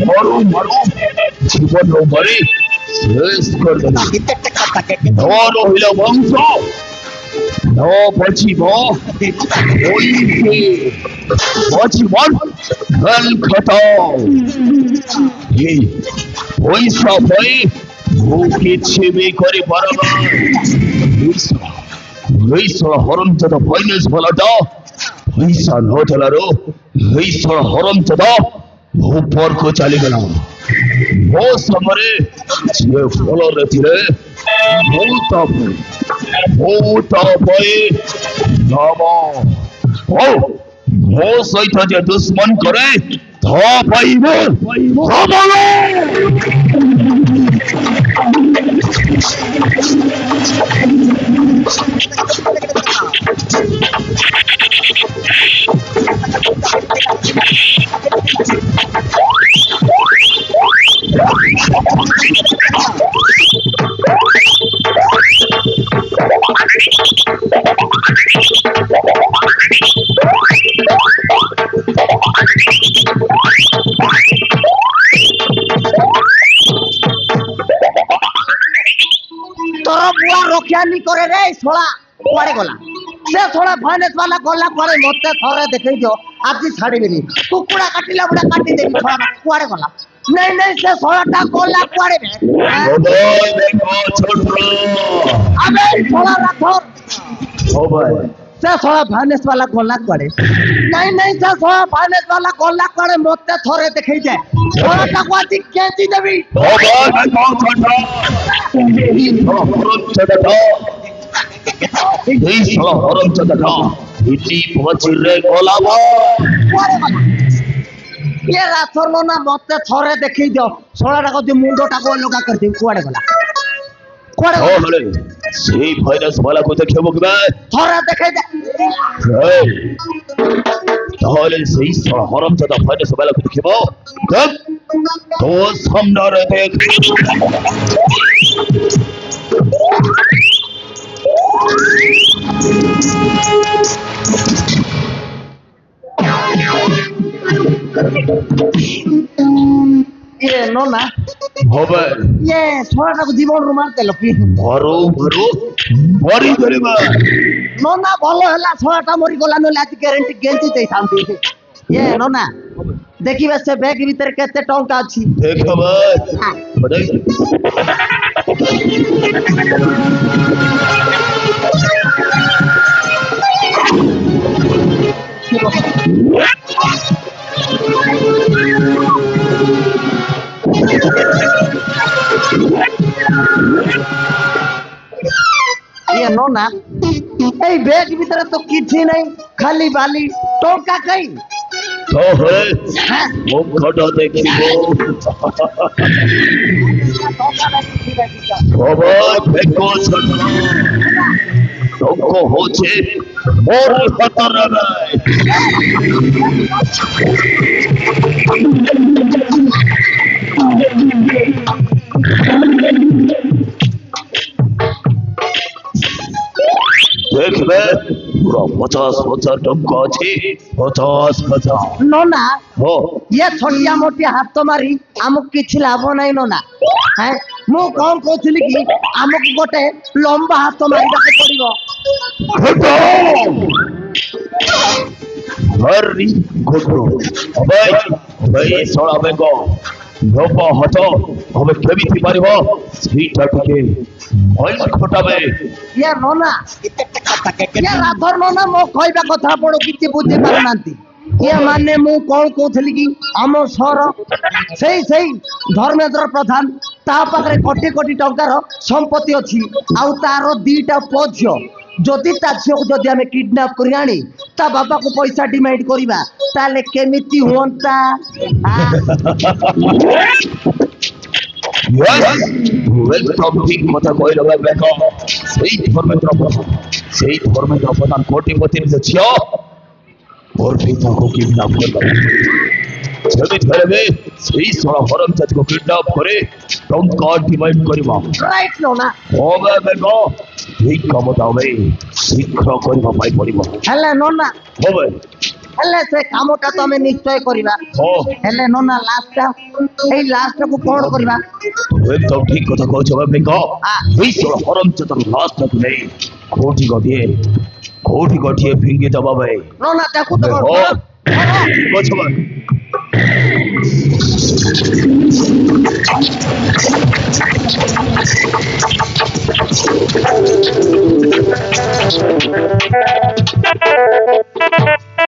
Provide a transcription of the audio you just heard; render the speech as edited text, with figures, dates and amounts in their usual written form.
মারো মারো জীবন মারি শেষ করবে না ধর হইল বংশ ন বচিব বচিবন খেল খতম এই পয়সা ভয়ে ভুকে ছেবে করে বরাবর হরমজাদা ফাইন্যান্স বলাটা পয়সা ন চলারো হরমজাদা উপরକୁ ଚାଲିଗଲା ମୋ ସମୟରେ ଯିଏ ଫଳରେ ଥିଲେ ବହୁତ ଭୟ ନବ ମୋ ସହିତ ଯେ ଦୁଶ୍ମନ କରେ ତା ପାଇବ तोर बुआ रक्षा नहीं करे रे छोड़ा कुआड़े गला से छोड़ा फाइनेंस वाला गला पड़े मते थरे देखै दियो आज छाड़ीबेनी कुकुड़ा काटिला बुड़ा काटी देबी छोड़ा कुआड़े गला नहीं नहीं से छोड़ाटा गला कुआड़े बे अबे छोड़ा रखो ओ भाई से छोड़ा फाइनेंस वाला गला कुआड़े नहीं नहीं से छोड़ा फाइनेंस वाला गला कुआड़े मते थरे देखै जाए छोड़ाटा को आज केंची देबी ओ भाई हरमजादा इटी पचिरे गोलाब ये राथर ना मते थरे देखै दियो छोड़ाटा को मुंडोटा को लगा कर दे कुआड़े गला ओ हले सेही फाइनेंस वाला को देखबो कि थरे देखै दे তাহলে সেই হরমজাদা ফাইনেন্স वाला को देखबो দেখ তো সামনে রে দেখ ये नो ना হবে ये छोड़ा को जीवन रो मारते लोकी মারো মারো মারি ধরিবা नो ना भलो हला छोड़ा मरी गला न लाती ग्यारंटी गेंती देई थांती ये नो ना देखि बस बैग भीतर केते टंका अछि देखबा बधाई ये नो ना এই ব্যাগ ভিতরে তো কিছু নাই খালি বালি টকা কই তো হে মুখটা দেখিবো বাবা দেখো তোকে হচ্ছে মোর খতর নাই देखबे पूरा 50,000 टंका अछि 50,000 नो ना हो ये छोटिया मोटी हाथ तो मारी आमुक किछि लाभ नहीं नो ना हैं मु कौन कहथिली कि आमुक गोटे लंबा हाथ तो मारी के पड़िबो हरी घोटो भाई सोळा बेगो धोपा हटो हमें केमिति पारिबो सीटा टिके मोइल खोटाबे ये नो ना ये राधर नो ना मो कहबा कथा पड़ो किछि बुझे पारनांती ये माने मु कौन कहथिली कि हम सर सही धर्मेंद्र प्रधान ता पाखरे कोटी कोटी टंकार संपत्ति अछि आउ तारो दीटा पोझियो जदि ता झियो जदि हमें किडनैप करि आनी ता बाबा को पैसा डिमांड करिबा ताले केमिति होंता यस वेलकम ठीक मता कोइ लगा बेको सेही धर्मेंद्र प्रधान कोटिपति जे छियो और पिता को किडनैप करबा जब धरबे सेही सोळा हरमजादा को किडनैप करे टंका डिमांड करिबा राइट नो ना होबे बेको ठीक काम बतावे शीघ्र करबा पाई पड़िबो हला नो ना होबे ହେଲେ ସେ କାମଟା ତ ଆମେ ନିଶ୍ଚୟ କରିବା। ହଁ ହେଲେ ନନା ଏଇ ଲାଷ୍ଟଟାକୁ କଣ କରିବା? একদম ঠিক কথা কହୁছ বাপে ক এই সব হরমচতর লাশটাକୁ ନେଇ କୋଉଠି ଗୋଟିଏ ଫିଙ୍ଗି ଦବା ଭାଇ। ନନା ତାକୁ ତ ହଁ ଗଛ